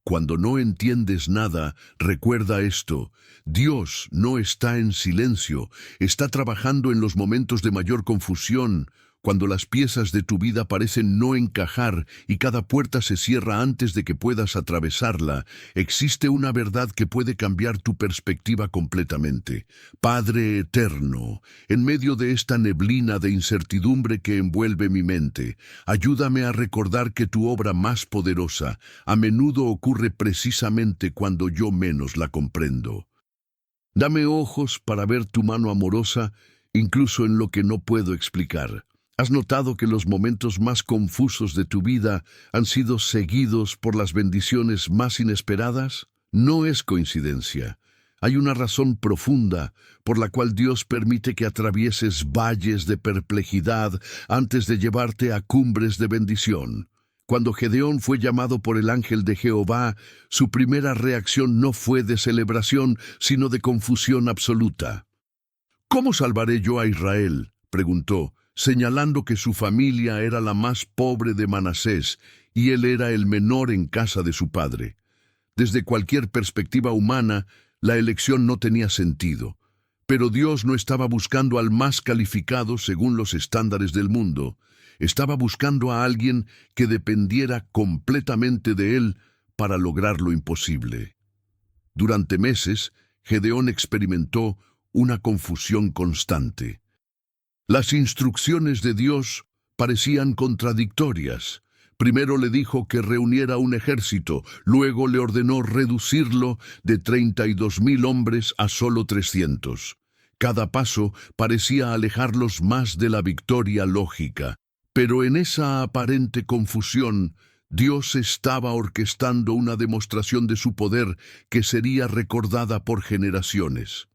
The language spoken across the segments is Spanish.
Cuando no entiendes nada, recuerda esto: Dios no está en silencio, está trabajando en los momentos de mayor confusión, cuando las piezas de tu vida parecen no encajar y cada puerta se cierra antes de que puedas atravesarla. Existe una verdad que puede cambiar tu perspectiva completamente. Padre eterno, en medio de esta neblina de incertidumbre que envuelve mi mente, ayúdame a recordar que tu obra más poderosa a menudo ocurre precisamente cuando yo menos la comprendo. Dame ojos para ver tu mano amorosa, incluso en lo que no puedo explicar. ¿Has notado que los momentos más confusos de tu vida han sido seguidos por las bendiciones más inesperadas? No es coincidencia. Hay una razón profunda por la cual Dios permite que atravieses valles de perplejidad antes de llevarte a cumbres de bendición. Cuando Gedeón fue llamado por el ángel de Jehová, su primera reacción no fue de celebración, sino de confusión absoluta. ¿Cómo salvaré yo a Israel?, preguntó, señalando que su familia era la más pobre de Manasés y él era el menor en casa de su padre. Desde cualquier perspectiva humana, la elección no tenía sentido. Pero Dios no estaba buscando al más calificado según los estándares del mundo. Estaba buscando a alguien que dependiera completamente de él para lograr lo imposible. Durante meses, Gedeón experimentó una confusión constante. Las instrucciones de Dios parecían contradictorias. Primero le dijo que reuniera un ejército, luego le ordenó reducirlo de 32,000 hombres a solo 300. Cada paso parecía alejarlos más de la victoria lógica. Pero en esa aparente confusión, Dios estaba orquestando una demostración de su poder que sería recordada por generaciones.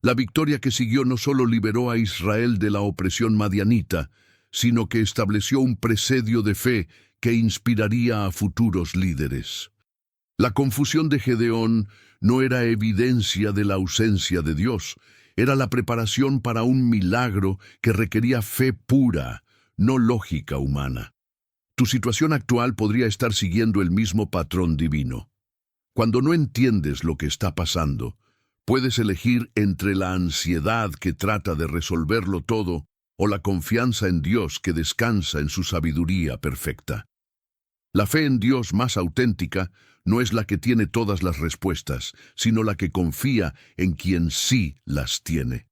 La victoria que siguió no solo liberó a Israel de la opresión madianita, sino que estableció un presidio de fe que inspiraría a futuros líderes. La confusión de Gedeón no era evidencia de la ausencia de Dios, era la preparación para un milagro que requería fe pura, no lógica humana. Tu situación actual podría estar siguiendo el mismo patrón divino. Cuando no entiendes lo que está pasando, puedes elegir entre la ansiedad que trata de resolverlo todo o la confianza en Dios que descansa en su sabiduría perfecta. La fe en Dios más auténtica no es la que tiene todas las respuestas, sino la que confía en quien sí las tiene.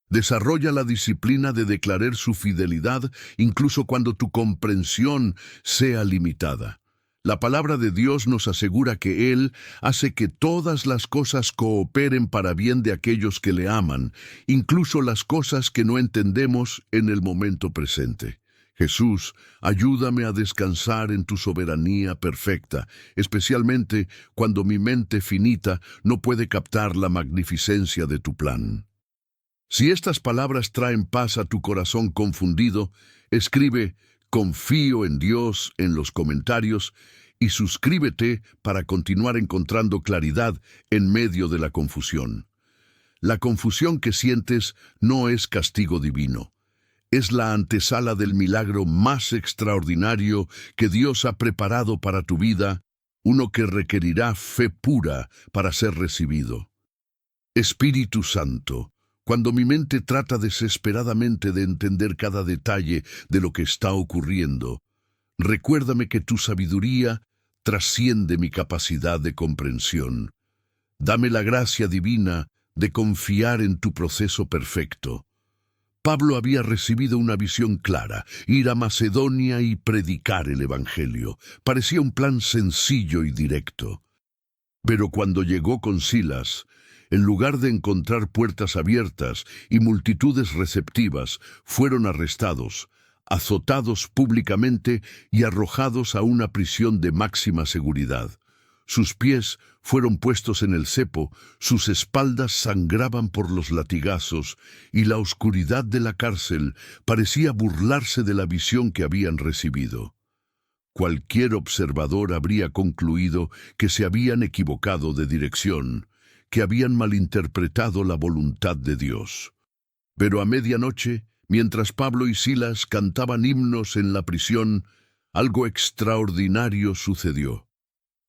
Desarrolla la disciplina de declarar su fidelidad incluso cuando tu comprensión sea limitada. La palabra de Dios nos asegura que Él hace que todas las cosas cooperen para bien de aquellos que le aman, incluso las cosas que no entendemos en el momento presente. Jesús, ayúdame a descansar en tu soberanía perfecta, especialmente cuando mi mente finita no puede captar la magnificencia de tu plan. Si estas palabras traen paz a tu corazón confundido, escribe "Confío en Dios" en los comentarios y suscríbete para continuar encontrando claridad en medio de la confusión. La confusión que sientes no es castigo divino. Es la antesala del milagro más extraordinario que Dios ha preparado para tu vida, uno que requerirá fe pura para ser recibido. Espíritu Santo, cuando mi mente trata desesperadamente de entender cada detalle de lo que está ocurriendo, recuérdame que tu sabiduría trasciende mi capacidad de comprensión. Dame la gracia divina de confiar en tu proceso perfecto. Pablo había recibido una visión clara: ir a Macedonia y predicar el Evangelio. Parecía un plan sencillo y directo. Pero cuando llegó con Silas, en lugar de encontrar puertas abiertas y multitudes receptivas, fueron arrestados, azotados públicamente y arrojados a una prisión de máxima seguridad. Sus pies fueron puestos en el cepo, sus espaldas sangraban por los latigazos, y la oscuridad de la cárcel parecía burlarse de la visión que habían recibido. Cualquier observador habría concluido que se habían equivocado de dirección, que habían malinterpretado la voluntad de Dios. Pero a medianoche, mientras Pablo y Silas cantaban himnos en la prisión, algo extraordinario sucedió.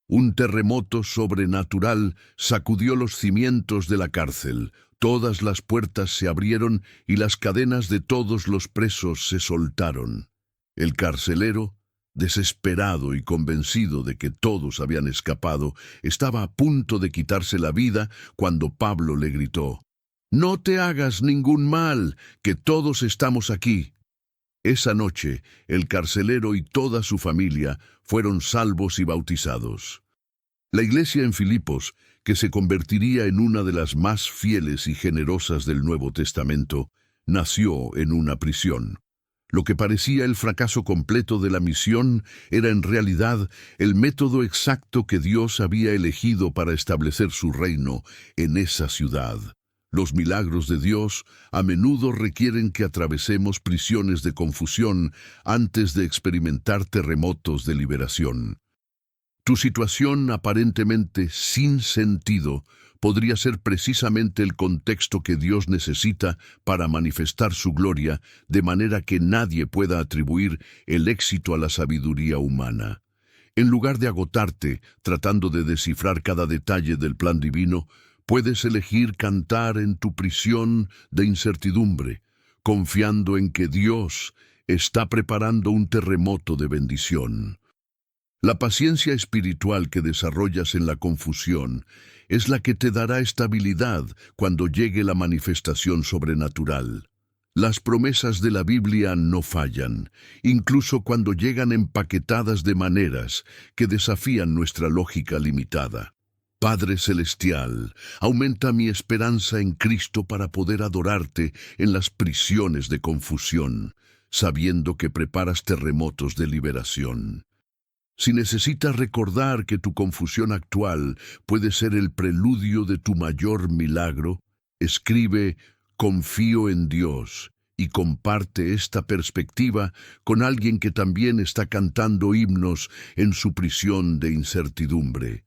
Un terremoto sobrenatural sacudió los cimientos de la cárcel. Todas las puertas se abrieron y las cadenas de todos los presos se soltaron. El carcelero, desesperado y convencido de que todos habían escapado, estaba a punto de quitarse la vida cuando Pablo le gritó: «No te hagas ningún mal, que todos estamos aquí». Esa noche, el carcelero y toda su familia fueron salvos y bautizados. La iglesia en Filipos, que se convertiría en una de las más fieles y generosas del Nuevo Testamento, nació en una prisión. Lo que parecía el fracaso completo de la misión era en realidad el método exacto que Dios había elegido para establecer su reino en esa ciudad. Los milagros de Dios a menudo requieren que atravesemos prisiones de confusión antes de experimentar terremotos de liberación. Tu situación aparentemente sin sentido podría ser precisamente el contexto que Dios necesita para manifestar su gloria, de manera que nadie pueda atribuir el éxito a la sabiduría humana. En lugar de agotarte tratando de descifrar cada detalle del plan divino, puedes elegir cantar en tu prisión de incertidumbre, confiando en que Dios está preparando un terremoto de bendición. La paciencia espiritual que desarrollas en la confusión es la que te dará estabilidad cuando llegue la manifestación sobrenatural. Las promesas de la Biblia no fallan, incluso cuando llegan empaquetadas de maneras que desafían nuestra lógica limitada. Padre Celestial, aumenta mi esperanza en Cristo para poder adorarte en las prisiones de confusión, sabiendo que preparas terremotos de liberación. Si necesitas recordar que tu confusión actual puede ser el preludio de tu mayor milagro, escribe «Confío en Dios» y comparte esta perspectiva con alguien que también está cantando himnos en su prisión de incertidumbre.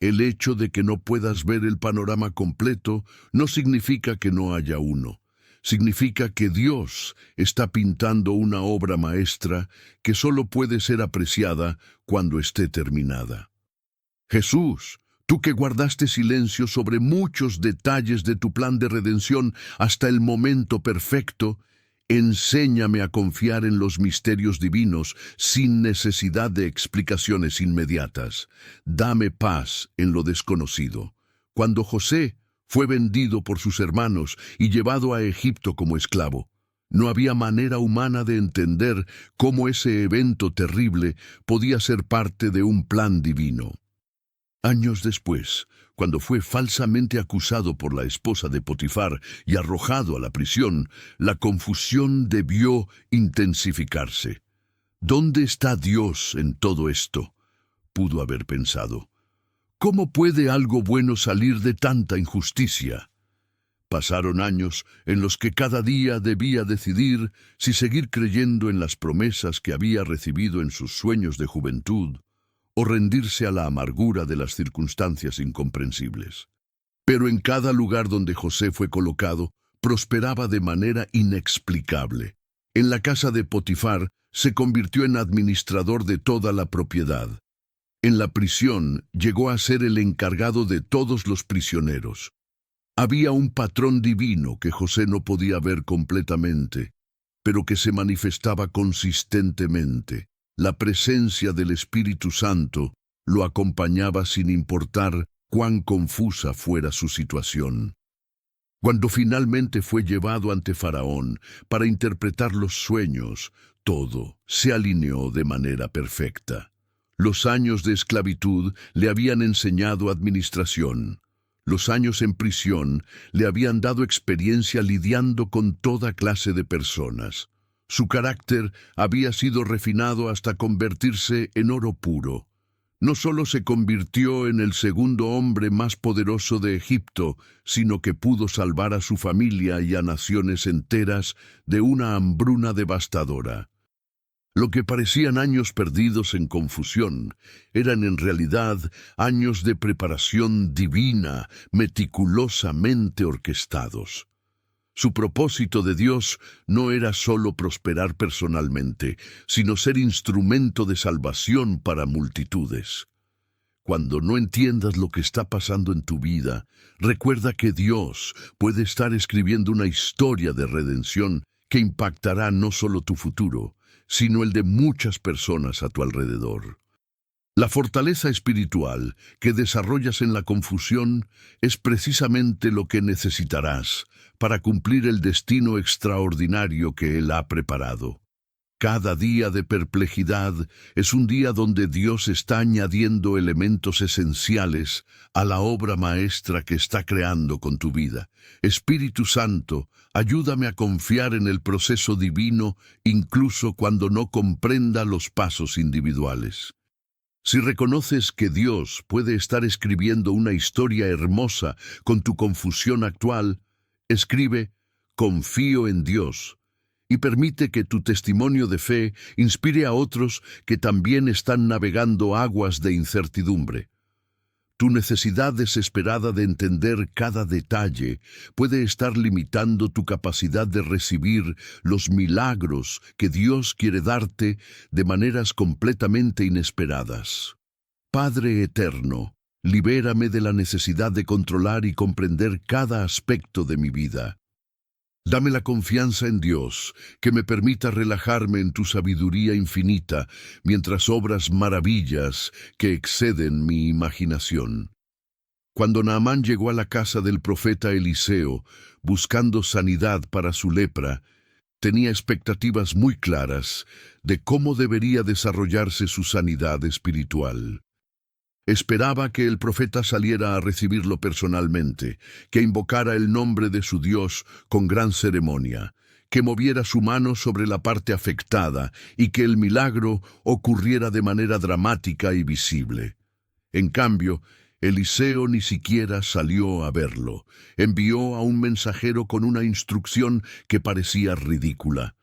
El hecho de que no puedas ver el panorama completo no significa que no haya uno. Significa que Dios está pintando una obra maestra que solo puede ser apreciada cuando esté terminada. Jesús, tú que guardaste silencio sobre muchos detalles de tu plan de redención hasta el momento perfecto, enséñame a confiar en los misterios divinos sin necesidad de explicaciones inmediatas. Dame paz en lo desconocido. Cuando José fue vendido por sus hermanos y llevado a Egipto como esclavo, no había manera humana de entender cómo ese evento terrible podía ser parte de un plan divino. Años después, cuando fue falsamente acusado por la esposa de Potifar y arrojado a la prisión, la confusión debió intensificarse. ¿Dónde está Dios en todo esto?, pudo haber pensado. ¿Cómo puede algo bueno salir de tanta injusticia? Pasaron años en los que cada día debía decidir si seguir creyendo en las promesas que había recibido en sus sueños de juventud o rendirse a la amargura de las circunstancias incomprensibles. Pero en cada lugar donde José fue colocado, prosperaba de manera inexplicable. En la casa de Potifar se convirtió en administrador de toda la propiedad. En la prisión llegó a ser el encargado de todos los prisioneros. Había un patrón divino que José no podía ver completamente, pero que se manifestaba consistentemente. La presencia del Espíritu Santo lo acompañaba sin importar cuán confusa fuera su situación. Cuando finalmente fue llevado ante Faraón para interpretar los sueños, todo se alineó de manera perfecta. Los años de esclavitud le habían enseñado administración. Los años en prisión le habían dado experiencia lidiando con toda clase de personas. Su carácter había sido refinado hasta convertirse en oro puro. No solo se convirtió en el segundo hombre más poderoso de Egipto, sino que pudo salvar a su familia y a naciones enteras de una hambruna devastadora. Lo que parecían años perdidos en confusión eran en realidad años de preparación divina, meticulosamente orquestados. Su propósito de Dios no era solo prosperar personalmente, sino ser instrumento de salvación para multitudes. Cuando no entiendas lo que está pasando en tu vida, recuerda que Dios puede estar escribiendo una historia de redención que impactará no solo tu futuro, sino el de muchas personas a tu alrededor. La fortaleza espiritual que desarrollas en la confusión es precisamente lo que necesitarás para cumplir el destino extraordinario que Él ha preparado. Cada día de perplejidad es un día donde Dios está añadiendo elementos esenciales a la obra maestra que está creando con tu vida. Espíritu Santo, ayúdame a confiar en el proceso divino incluso cuando no comprenda los pasos individuales. Si reconoces que Dios puede estar escribiendo una historia hermosa con tu confusión actual, escribe «Confío en Dios» y permite que tu testimonio de fe inspire a otros que también están navegando aguas de incertidumbre. Tu necesidad desesperada de entender cada detalle puede estar limitando tu capacidad de recibir los milagros que Dios quiere darte de maneras completamente inesperadas. Padre eterno, libérame de la necesidad de controlar y comprender cada aspecto de mi vida. Dame la confianza en Dios, que me permita relajarme en tu sabiduría infinita, mientras obras maravillas que exceden mi imaginación. Cuando Naamán llegó a la casa del profeta Eliseo, buscando sanidad para su lepra, tenía expectativas muy claras de cómo debería desarrollarse su sanidad espiritual. Esperaba que el profeta saliera a recibirlo personalmente, que invocara el nombre de su Dios con gran ceremonia, que moviera su mano sobre la parte afectada y que el milagro ocurriera de manera dramática y visible. En cambio, Eliseo ni siquiera salió a verlo. Envió a un mensajero con una instrucción que parecía ridícula.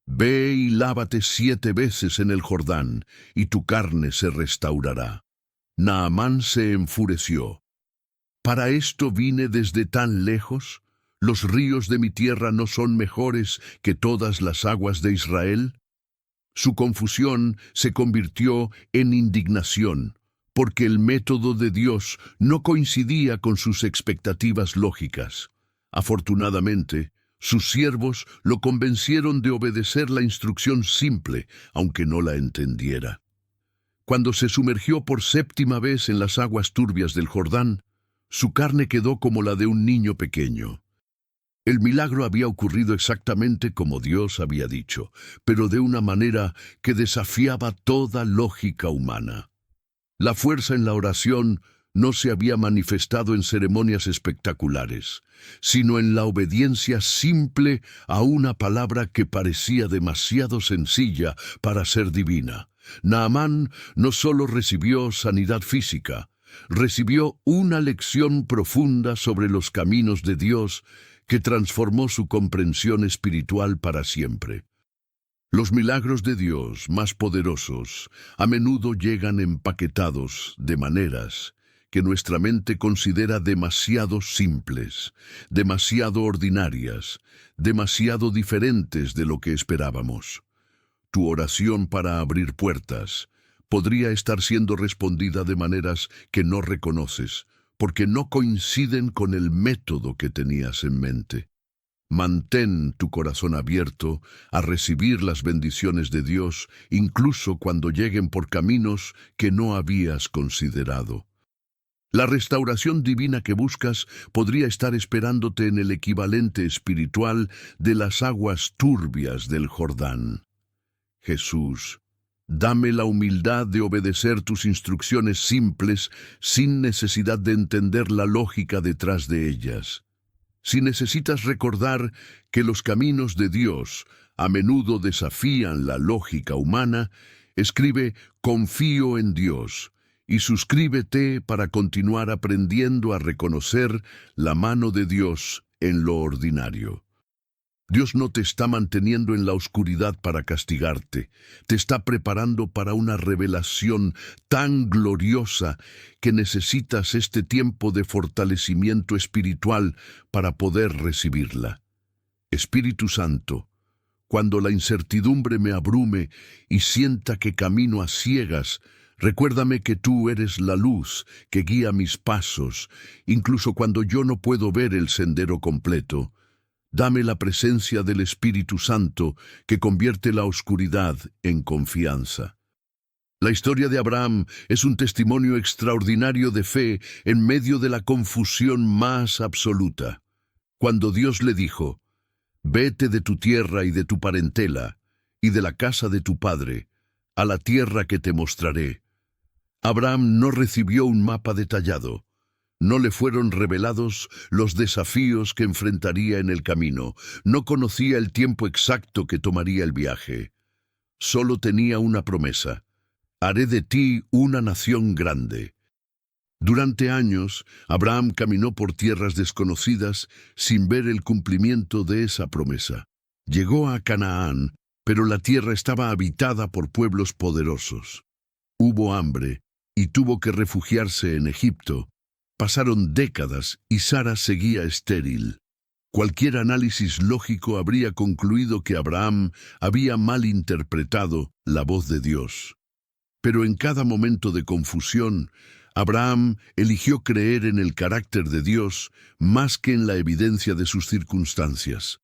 «Ve y lávate 7 veces en el Jordán, y tu carne se restaurará». Naamán se enfureció. ¿Para esto vine desde tan lejos? ¿Los ríos de mi tierra no son mejores que todas las aguas de Israel? Su confusión se convirtió en indignación, porque el método de Dios no coincidía con sus expectativas lógicas. Afortunadamente, sus siervos lo convencieron de obedecer la instrucción simple, aunque no la entendiera. Cuando se sumergió por 7ª vez en las aguas turbias del Jordán, su carne quedó como la de un niño pequeño. El milagro había ocurrido exactamente como Dios había dicho, pero de una manera que desafiaba toda lógica humana. La fuerza en la oración no se había manifestado en ceremonias espectaculares, sino en la obediencia simple a una palabra que parecía demasiado sencilla para ser divina. Naamán no solo recibió sanidad física, recibió una lección profunda sobre los caminos de Dios que transformó su comprensión espiritual para siempre. Los milagros de Dios más poderosos a menudo llegan empaquetados de maneras que nuestra mente considera demasiado simples, demasiado ordinarias, demasiado diferentes de lo que esperábamos. Tu oración para abrir puertas podría estar siendo respondida de maneras que no reconoces, porque no coinciden con el método que tenías en mente. Mantén tu corazón abierto a recibir las bendiciones de Dios, incluso cuando lleguen por caminos que no habías considerado. La restauración divina que buscas podría estar esperándote en el equivalente espiritual de las aguas turbias del Jordán. Jesús, dame la humildad de obedecer tus instrucciones simples sin necesidad de entender la lógica detrás de ellas. Si necesitas recordar que los caminos de Dios a menudo desafían la lógica humana, escribe «Confío en Dios» y suscríbete para continuar aprendiendo a reconocer la mano de Dios en lo ordinario. Dios no te está manteniendo en la oscuridad para castigarte, te está preparando para una revelación tan gloriosa que necesitas este tiempo de fortalecimiento espiritual para poder recibirla. Espíritu Santo, cuando la incertidumbre me abrume y sienta que camino a ciegas, Recuérdame que tú eres la luz que guía mis pasos, incluso cuando yo no puedo ver el sendero completo. Dame la presencia del Espíritu Santo que convierte la oscuridad en confianza. La historia de Abraham es un testimonio extraordinario de fe en medio de la confusión más absoluta. Cuando Dios le dijo, «Vete de tu tierra y de tu parentela, y de la casa de tu padre, a la tierra que te mostraré», Abraham no recibió un mapa detallado. No le fueron revelados los desafíos que enfrentaría en el camino. No conocía el tiempo exacto que tomaría el viaje. Solo tenía una promesa: «Haré de ti una nación grande». Durante años, Abraham caminó por tierras desconocidas sin ver el cumplimiento de esa promesa. Llegó a Canaán, pero la tierra estaba habitada por pueblos poderosos. Hubo hambre y tuvo que refugiarse en Egipto. Pasaron décadas y Sara seguía estéril. Cualquier análisis lógico habría concluido que Abraham había malinterpretado la voz de Dios. Pero en cada momento de confusión, Abraham eligió creer en el carácter de Dios más que en la evidencia de sus circunstancias.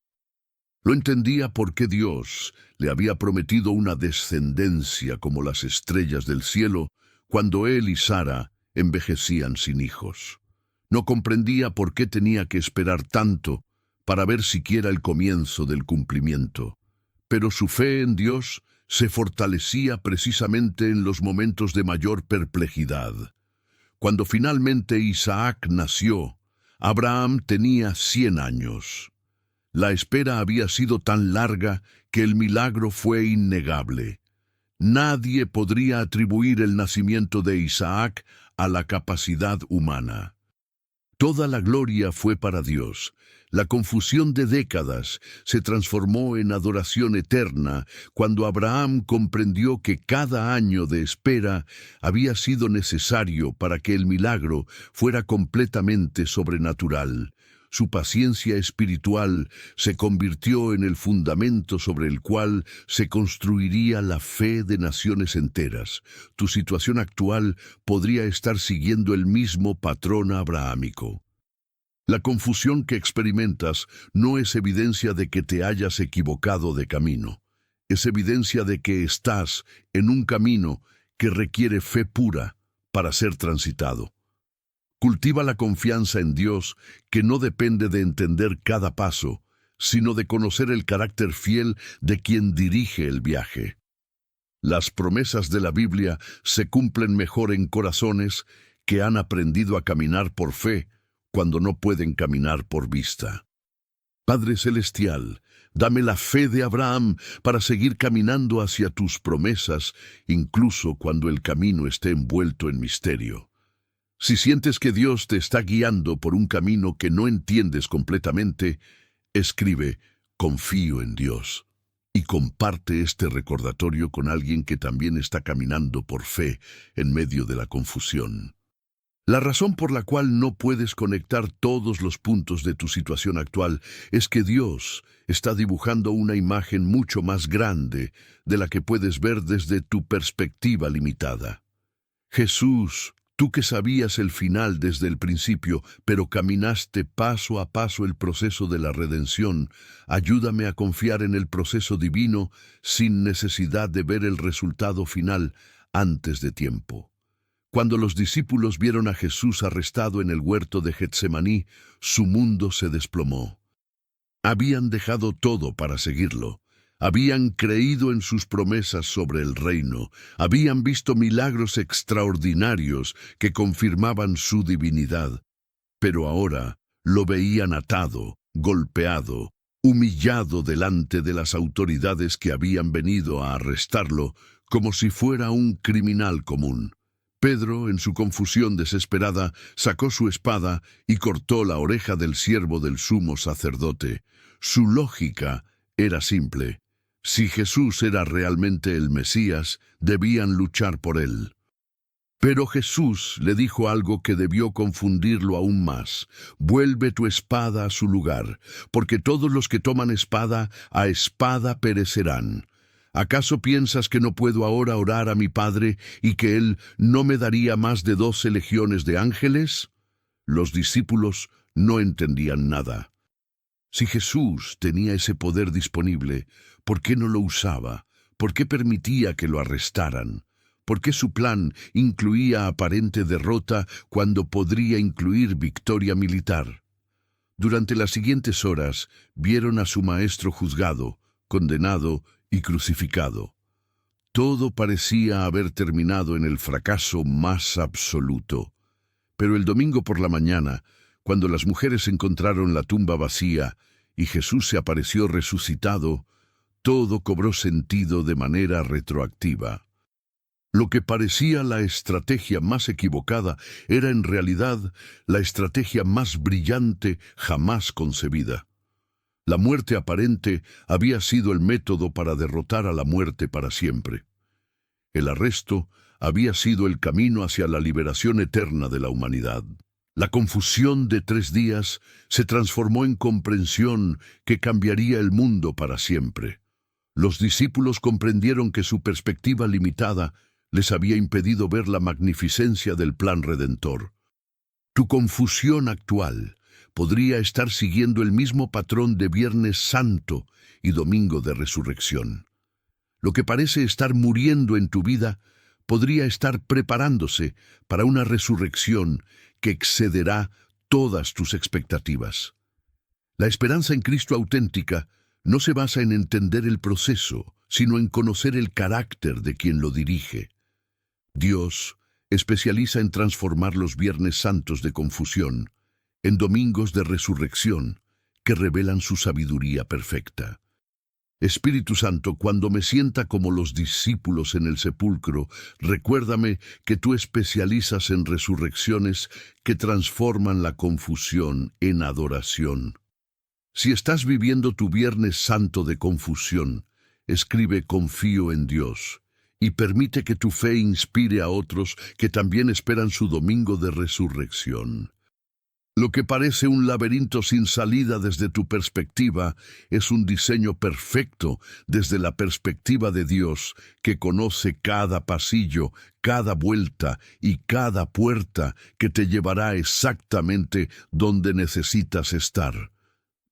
Lo entendía porque Dios le había prometido una descendencia como las estrellas del cielo cuando él y Sara envejecían sin hijos. No comprendía por qué tenía que esperar tanto para ver siquiera el comienzo del cumplimiento. Pero su fe en Dios se fortalecía precisamente en los momentos de mayor perplejidad. Cuando finalmente Isaac nació, Abraham tenía 100 años. La espera había sido tan larga que el milagro fue innegable. Nadie podría atribuir el nacimiento de Isaac a la capacidad humana. Toda la gloria fue para Dios. La confusión de décadas se transformó en adoración eterna cuando Abraham comprendió que cada año de espera había sido necesario para que el milagro fuera completamente sobrenatural. Su paciencia espiritual se convirtió en el fundamento sobre el cual se construiría la fe de naciones enteras. Tu situación actual podría estar siguiendo el mismo patrón abrahámico. La confusión que experimentas no es evidencia de que te hayas equivocado de camino. Es evidencia de que estás en un camino que requiere fe pura para ser transitado. Cultiva la confianza en Dios, que no depende de entender cada paso, sino de conocer el carácter fiel de quien dirige el viaje. Las promesas de la Biblia se cumplen mejor en corazones que han aprendido a caminar por fe cuando no pueden caminar por vista. Padre Celestial, dame la fe de Abraham para seguir caminando hacia tus promesas, incluso cuando el camino esté envuelto en misterio. Si sientes que Dios te está guiando por un camino que no entiendes completamente, escribe «Confío en Dios» y comparte este recordatorio con alguien que también está caminando por fe en medio de la confusión. La razón por la cual no puedes conectar todos los puntos de tu situación actual es que Dios está dibujando una imagen mucho más grande de la que puedes ver desde tu perspectiva limitada. Jesús, tú que sabías el final desde el principio, pero caminaste paso a paso el proceso de la redención, ayúdame a confiar en el proceso divino sin necesidad de ver el resultado final antes de tiempo. Cuando los discípulos vieron a Jesús arrestado en el huerto de Getsemaní, su mundo se desplomó. Habían dejado todo para seguirlo. Habían creído en sus promesas sobre el reino. Habían visto milagros extraordinarios que confirmaban su divinidad. Pero ahora lo veían atado, golpeado, humillado delante de las autoridades que habían venido a arrestarlo como si fuera un criminal común. Pedro, en su confusión desesperada, sacó su espada y cortó la oreja del siervo del sumo sacerdote. Su lógica era simple. Si Jesús era realmente el Mesías, debían luchar por él. Pero Jesús le dijo algo que debió confundirlo aún más. «Vuelve tu espada a su lugar, porque todos los que toman espada, a espada perecerán». ¿Acaso piensas que no puedo ahora orar a mi Padre y que Él no me daría más de 12 legiones de ángeles? Los discípulos no entendían nada. Si Jesús tenía ese poder disponible, ¿por qué no lo usaba? ¿Por qué permitía que lo arrestaran? ¿Por qué su plan incluía aparente derrota cuando podría incluir victoria militar? Durante las siguientes horas vieron a su maestro juzgado, condenado y crucificado. Todo parecía haber terminado en el fracaso más absoluto. Pero el domingo por la mañana, cuando las mujeres encontraron la tumba vacía y Jesús se apareció resucitado, todo cobró sentido de manera retroactiva. Lo que parecía la estrategia más equivocada era en realidad la estrategia más brillante jamás concebida. La muerte aparente había sido el método para derrotar a la muerte para siempre. El arresto había sido el camino hacia la liberación eterna de la humanidad. La confusión de 3 días se transformó en comprensión que cambiaría el mundo para siempre. Los discípulos comprendieron que su perspectiva limitada les había impedido ver la magnificencia del plan redentor. Tu confusión actual podría estar siguiendo el mismo patrón de Viernes Santo y Domingo de Resurrección. Lo que parece estar muriendo en tu vida podría estar preparándose para una resurrección que excederá todas tus expectativas. La esperanza en Cristo auténtica no se basa en entender el proceso, sino en conocer el carácter de quien lo dirige. Dios especializa en transformar los Viernes Santos de confusión en domingos de resurrección que revelan su sabiduría perfecta. Espíritu Santo, cuando me sienta como los discípulos en el sepulcro, recuérdame que tú especializas en resurrecciones que transforman la confusión en adoración. Si estás viviendo tu Viernes Santo de confusión, escribe confío en Dios y permite que tu fe inspire a otros que también esperan su domingo de resurrección. Lo que parece un laberinto sin salida desde tu perspectiva es un diseño perfecto desde la perspectiva de Dios, que conoce cada pasillo, cada vuelta y cada puerta que te llevará exactamente donde necesitas estar.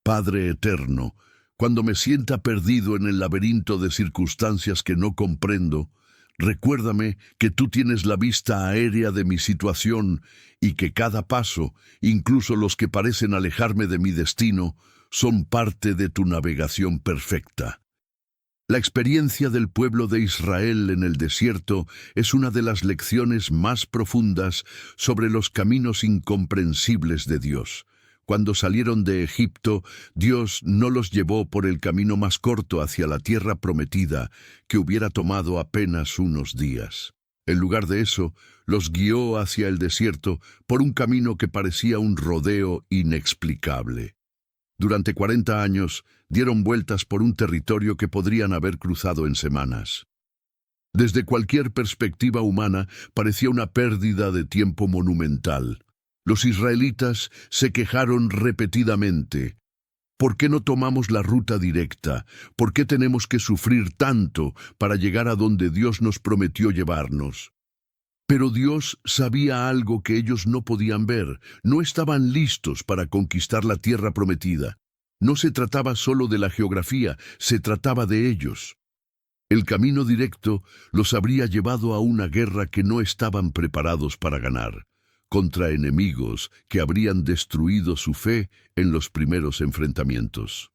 Padre eterno, cuando me sienta perdido en el laberinto de circunstancias que no comprendo, recuérdame que tú tienes la vista aérea de mi situación y que cada paso, incluso los que parecen alejarme de mi destino, son parte de tu navegación perfecta. La experiencia del pueblo de Israel en el desierto es una de las lecciones más profundas sobre los caminos incomprensibles de Dios. Cuando salieron de Egipto, Dios no los llevó por el camino más corto hacia la tierra prometida, que hubiera tomado apenas unos días. En lugar de eso, los guió hacia el desierto por un camino que parecía un rodeo inexplicable. Durante 40 años, dieron vueltas por un territorio que podrían haber cruzado en semanas. Desde cualquier perspectiva humana, parecía una pérdida de tiempo monumental. Los israelitas se quejaron repetidamente. ¿Por qué no tomamos la ruta directa? ¿Por qué tenemos que sufrir tanto para llegar a donde Dios nos prometió llevarnos? Pero Dios sabía algo que ellos no podían ver. No estaban listos para conquistar la tierra prometida. No se trataba solo de la geografía, se trataba de ellos. El camino directo los habría llevado a una guerra que no estaban preparados para ganar, contra enemigos que habrían destruido su fe en los primeros enfrentamientos.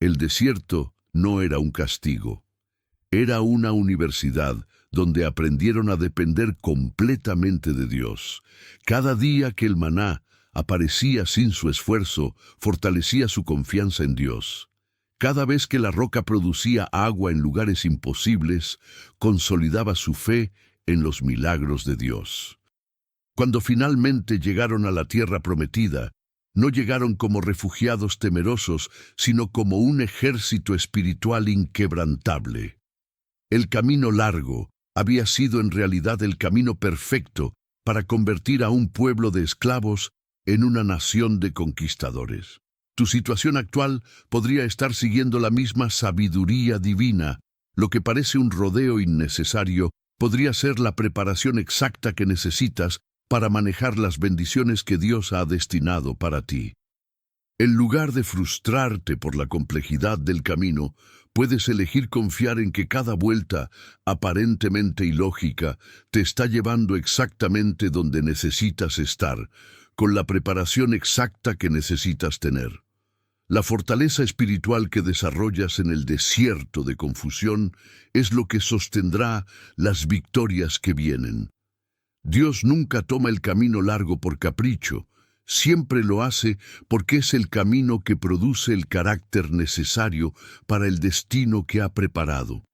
El desierto no era un castigo, era una universidad donde aprendieron a depender completamente de Dios. Cada día que el maná aparecía sin su esfuerzo, fortalecía su confianza en Dios. Cada vez que la roca producía agua en lugares imposibles, consolidaba su fe en los milagros de Dios. Cuando finalmente llegaron a la tierra prometida, no llegaron como refugiados temerosos, sino como un ejército espiritual inquebrantable. El camino largo había sido en realidad el camino perfecto para convertir a un pueblo de esclavos en una nación de conquistadores. Tu situación actual podría estar siguiendo la misma sabiduría divina, Lo que parece un rodeo innecesario podría ser la preparación exacta que necesitas para manejar las bendiciones que Dios ha destinado para ti. En lugar de frustrarte por la complejidad del camino, puedes elegir confiar en que cada vuelta, aparentemente ilógica, te está llevando exactamente donde necesitas estar, con la preparación exacta que necesitas tener. La fortaleza espiritual que desarrollas en el desierto de confusión es lo que sostendrá las victorias que vienen. Dios nunca toma el camino largo por capricho, siempre lo hace porque es el camino que produce el carácter necesario para el destino que ha preparado.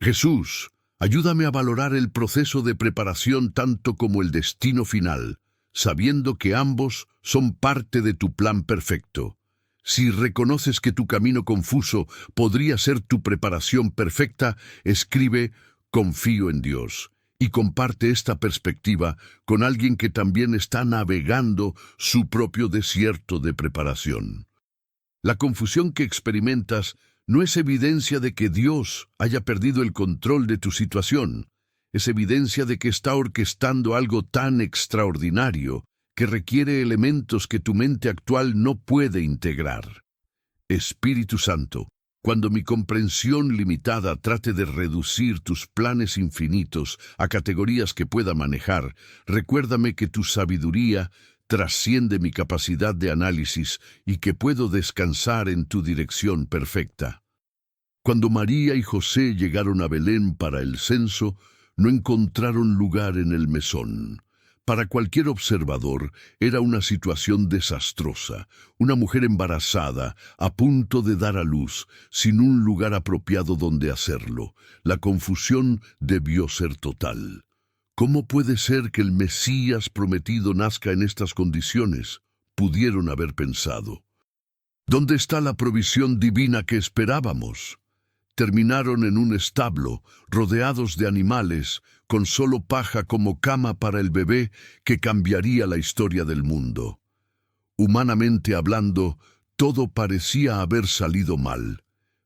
Jesús, ayúdame a valorar el proceso de preparación tanto como el destino final, sabiendo que ambos son parte de tu plan perfecto. Si reconoces que tu camino confuso podría ser tu preparación perfecta, escribe "Confío en Dios" y comparte esta perspectiva con alguien que también está navegando su propio desierto de preparación. La confusión que experimentas no es evidencia de que Dios haya perdido el control de tu situación. Es evidencia de que está orquestando algo tan extraordinario que requiere elementos que tu mente actual no puede integrar. Espíritu Santo, cuando mi comprensión limitada trate de reducir tus planes infinitos a categorías que pueda manejar, recuérdame que tu sabiduría trasciende mi capacidad de análisis y que puedo descansar en tu dirección perfecta. Cuando María y José llegaron a Belén para el censo, no encontraron lugar en el mesón. Para cualquier observador, era una situación desastrosa. Una mujer embarazada, a punto de dar a luz, sin un lugar apropiado donde hacerlo. La confusión debió ser total. ¿Cómo puede ser que el Mesías prometido nazca en estas condiciones? Pudieron haber pensado. ¿Dónde está la provisión divina que esperábamos? Terminaron en un establo, rodeados de animales, con solo paja como cama para el bebé que cambiaría la historia del mundo. Humanamente hablando, todo parecía haber salido mal,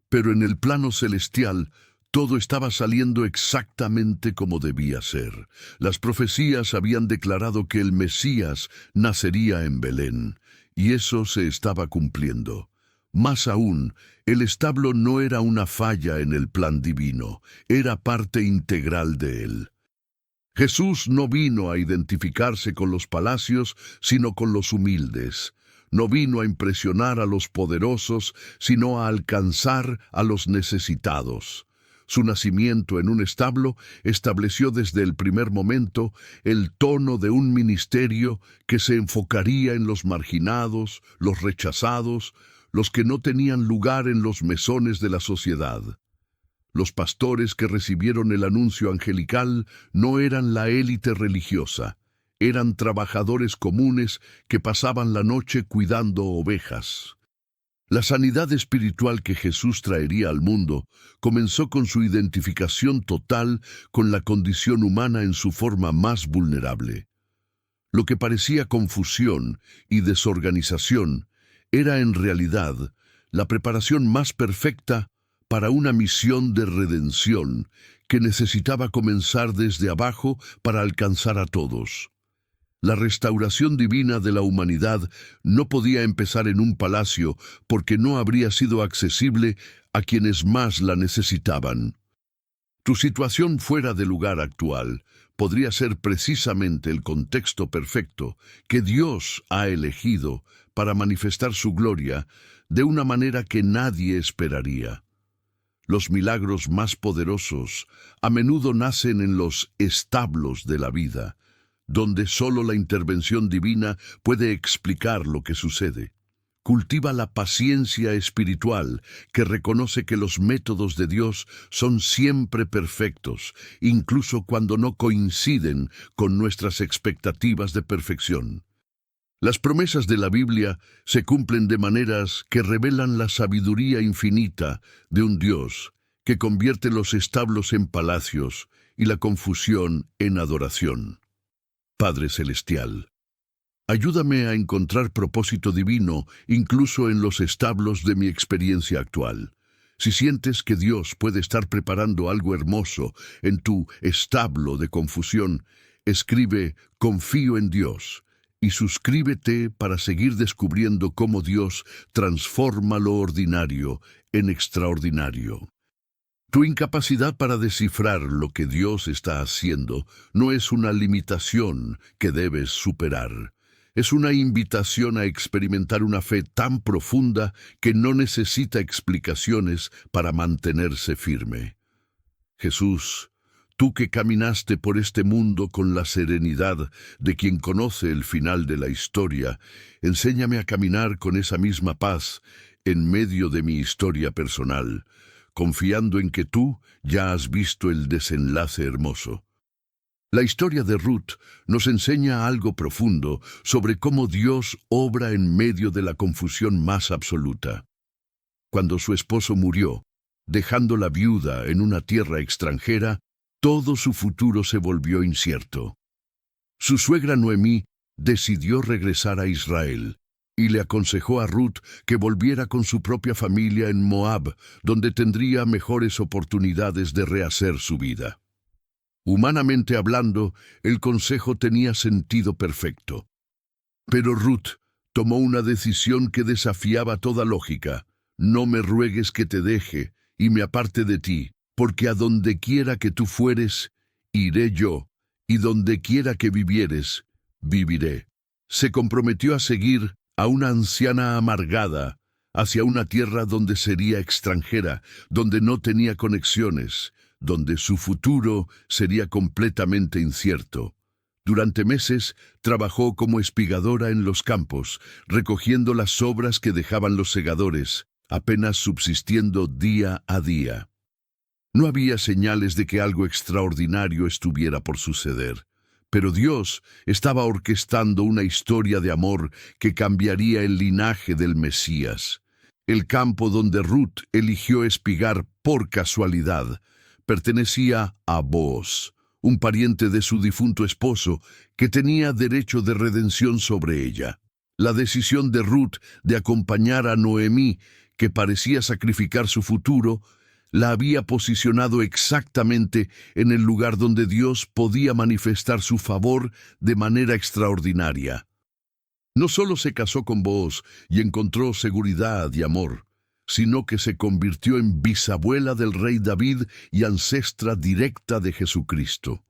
pero en el plano celestial, todo estaba saliendo exactamente como debía ser. Las profecías habían declarado que el Mesías nacería en Belén, y eso se estaba cumpliendo. Más aún, el establo no era una falla en el plan divino, era parte integral de él. Jesús no vino a identificarse con los palacios, sino con los humildes. No vino a impresionar a los poderosos, sino a alcanzar a los necesitados. Su nacimiento en un establo estableció desde el primer momento el tono de un ministerio que se enfocaría en los marginados, los rechazados, los que no tenían lugar en los mesones de la sociedad. Los pastores que recibieron el anuncio angelical no eran la élite religiosa, eran trabajadores comunes que pasaban la noche cuidando ovejas. La sanidad espiritual que Jesús traería al mundo comenzó con su identificación total con la condición humana en su forma más vulnerable. Lo que parecía confusión y desorganización era en realidad la preparación más perfecta para una misión de redención que necesitaba comenzar desde abajo para alcanzar a todos. La restauración divina de la humanidad no podía empezar en un palacio porque no habría sido accesible a quienes más la necesitaban. Tu situación fuera de lugar actual podría ser precisamente el contexto perfecto que Dios ha elegido para manifestar su gloria de una manera que nadie esperaría. Los milagros más poderosos a menudo nacen en los establos de la vida, donde solo la intervención divina puede explicar lo que sucede. Cultiva la paciencia espiritual que reconoce que los métodos de Dios son siempre perfectos, incluso cuando no coinciden con nuestras expectativas de perfección. Las promesas de la Biblia se cumplen de maneras que revelan la sabiduría infinita de un Dios que convierte los establos en palacios y la confusión en adoración. Padre Celestial, ayúdame a encontrar propósito divino incluso en los establos de mi experiencia actual. Si sientes que Dios puede estar preparando algo hermoso en tu establo de confusión, escribe "Confío en Dios" y suscríbete para seguir descubriendo cómo Dios transforma lo ordinario en extraordinario. Tu incapacidad para descifrar lo que Dios está haciendo no es una limitación que debes superar. Es una invitación a experimentar una fe tan profunda que no necesita explicaciones para mantenerse firme. Jesús, tú que caminaste por este mundo con la serenidad de quien conoce el final de la historia, enséñame a caminar con esa misma paz en medio de mi historia personal, confiando en que tú ya has visto el desenlace hermoso. La historia de Ruth nos enseña algo profundo sobre cómo Dios obra en medio de la confusión más absoluta. Cuando su esposo murió, dejándola viuda en una tierra extranjera, todo su futuro se volvió incierto. Su suegra Noemí decidió regresar a Israel y le aconsejó a Ruth que volviera con su propia familia en Moab, donde tendría mejores oportunidades de rehacer su vida. Humanamente hablando, el consejo tenía sentido perfecto. Pero Ruth tomó una decisión que desafiaba toda lógica. No me ruegues que te deje y me aparte de ti, porque a donde quiera que tú fueres, iré yo, y donde quiera que vivieres, viviré. Se comprometió a seguir a una anciana amargada hacia una tierra donde sería extranjera, donde no tenía conexiones, donde su futuro sería completamente incierto. Durante meses trabajó como espigadora en los campos, recogiendo las sobras que dejaban los segadores, apenas subsistiendo día a día. No había señales de que algo extraordinario estuviera por suceder, pero Dios estaba orquestando una historia de amor que cambiaría el linaje del Mesías. El campo donde Ruth eligió espigar por casualidad pertenecía a Booz, un pariente de su difunto esposo, que tenía derecho de redención sobre ella. La decisión de Ruth de acompañar a Noemí, que parecía sacrificar su futuro, la había posicionado exactamente en el lugar donde Dios podía manifestar su favor de manera extraordinaria. No solo se casó con Booz y encontró seguridad y amor, sino que se convirtió en bisabuela del rey David y ancestra directa de Jesucristo.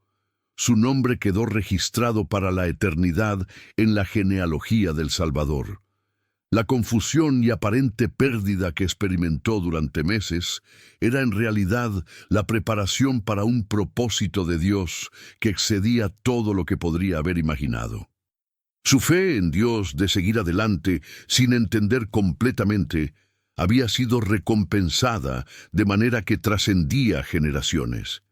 Su nombre quedó registrado para la eternidad en la genealogía del Salvador. La confusión y aparente pérdida que experimentó durante meses era en realidad la preparación para un propósito de Dios que excedía todo lo que podría haber imaginado. Su fe en Dios de seguir adelante sin entender completamente había sido recompensada de manera que trascendía generaciones.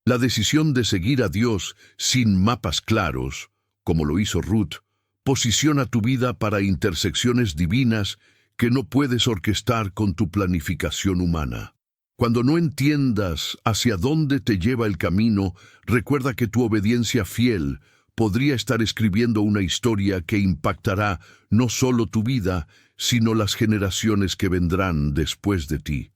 La decisión de seguir a Dios sin mapas claros, como lo hizo Ruth, posiciona tu vida para intersecciones divinas que no puedes orquestar con tu planificación humana. Cuando no entiendas hacia dónde te lleva el camino, recuerda que tu obediencia fiel podría estar escribiendo una historia que impactará no solo tu vida, sino las generaciones que vendrán después de ti.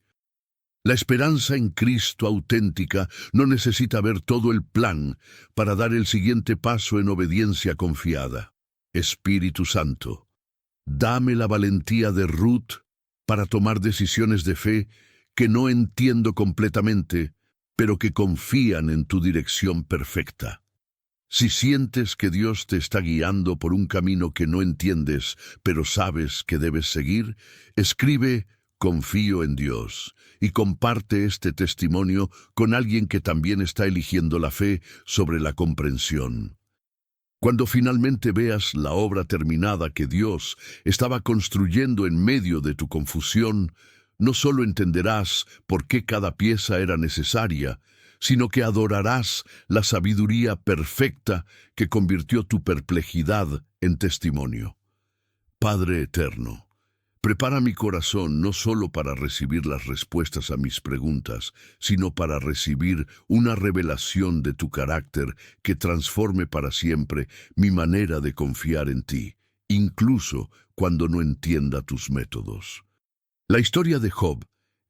La esperanza en Cristo auténtica no necesita ver todo el plan para dar el siguiente paso en obediencia confiada. Espíritu Santo, dame la valentía de Ruth para tomar decisiones de fe que no entiendo completamente, pero que confían en tu dirección perfecta. Si sientes que Dios te está guiando por un camino que no entiendes, pero sabes que debes seguir, escribe "Confío en Dios" y comparte este testimonio con alguien que también está eligiendo la fe sobre la comprensión. Cuando finalmente veas la obra terminada que Dios estaba construyendo en medio de tu confusión, no solo entenderás por qué cada pieza era necesaria, sino que adorarás la sabiduría perfecta que convirtió tu perplejidad en testimonio. Padre eterno, prepara mi corazón no solo para recibir las respuestas a mis preguntas, sino para recibir una revelación de tu carácter que transforme para siempre mi manera de confiar en ti, incluso cuando no entienda tus métodos. La historia de Job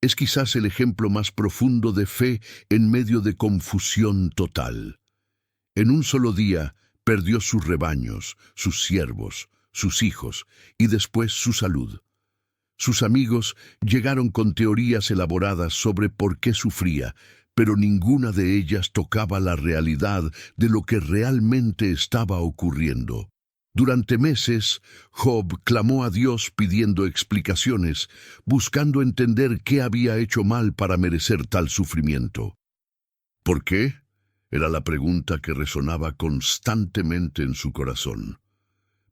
es quizás el ejemplo más profundo de fe en medio de confusión total. En un solo día perdió sus rebaños, sus siervos, sus hijos y después su salud. Sus amigos llegaron con teorías elaboradas sobre por qué sufría, pero ninguna de ellas tocaba la realidad de lo que realmente estaba ocurriendo. Durante meses, Job clamó a Dios pidiendo explicaciones, buscando entender qué había hecho mal para merecer tal sufrimiento. ¿Por qué? Era la pregunta que resonaba constantemente en su corazón.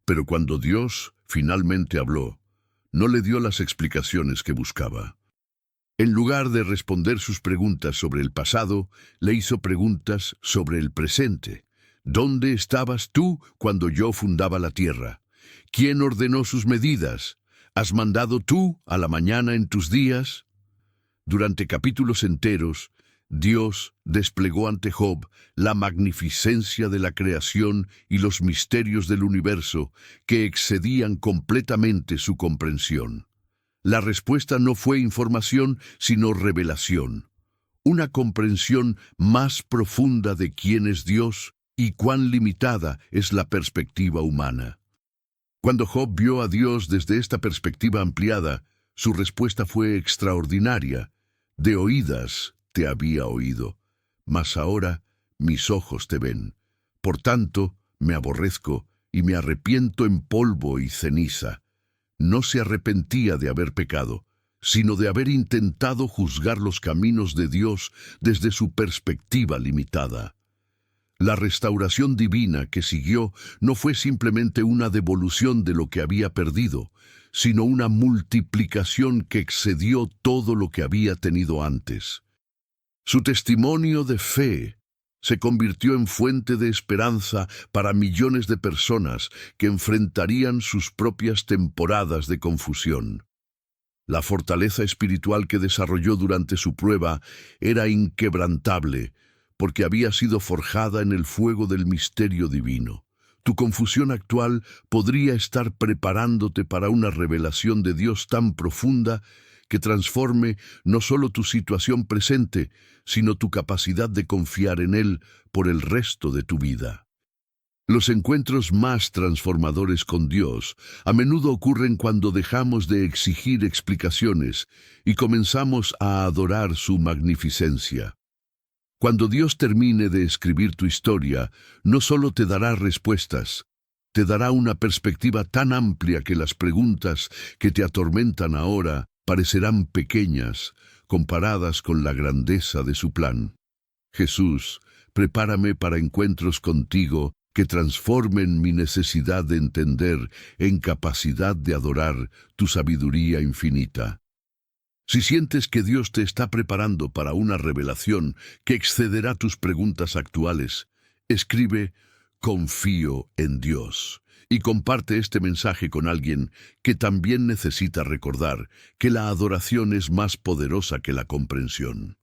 Pero cuando Dios finalmente habló, no le dio las explicaciones que buscaba. En lugar de responder sus preguntas sobre el pasado, le hizo preguntas sobre el presente. ¿Dónde estabas tú cuando yo fundaba la tierra? ¿Quién ordenó sus medidas? ¿Has mandado tú a la mañana en tus días? Durante capítulos enteros, Dios desplegó ante Job la magnificencia de la creación y los misterios del universo que excedían completamente su comprensión. La respuesta no fue información, sino revelación. Una comprensión más profunda de quién es Dios y cuán limitada es la perspectiva humana. Cuando Job vio a Dios desde esta perspectiva ampliada, su respuesta fue extraordinaria. De oídas te había oído, mas ahora mis ojos te ven. Por tanto, me aborrezco y me arrepiento en polvo y ceniza. No se arrepentía de haber pecado, sino de haber intentado juzgar los caminos de Dios desde su perspectiva limitada. La restauración divina que siguió no fue simplemente una devolución de lo que había perdido, sino una multiplicación que excedió todo lo que había tenido antes. Su testimonio de fe se convirtió en fuente de esperanza para millones de personas que enfrentarían sus propias temporadas de confusión. La fortaleza espiritual que desarrolló durante su prueba era inquebrantable, porque había sido forjada en el fuego del misterio divino. Tu confusión actual podría estar preparándote para una revelación de Dios tan profunda que transforme no solo tu situación presente, sino tu capacidad de confiar en Él por el resto de tu vida. Los encuentros más transformadores con Dios a menudo ocurren cuando dejamos de exigir explicaciones y comenzamos a adorar su magnificencia. Cuando Dios termine de escribir tu historia, no solo te dará respuestas, te dará una perspectiva tan amplia que las preguntas que te atormentan ahora parecerán pequeñas comparadas con la grandeza de su plan. Jesús, prepárame para encuentros contigo que transformen mi necesidad de entender en capacidad de adorar tu sabiduría infinita. Si sientes que Dios te está preparando para una revelación que excederá tus preguntas actuales, escribe "Confío en Dios" y comparte este mensaje con alguien que también necesita recordar que la adoración es más poderosa que la comprensión.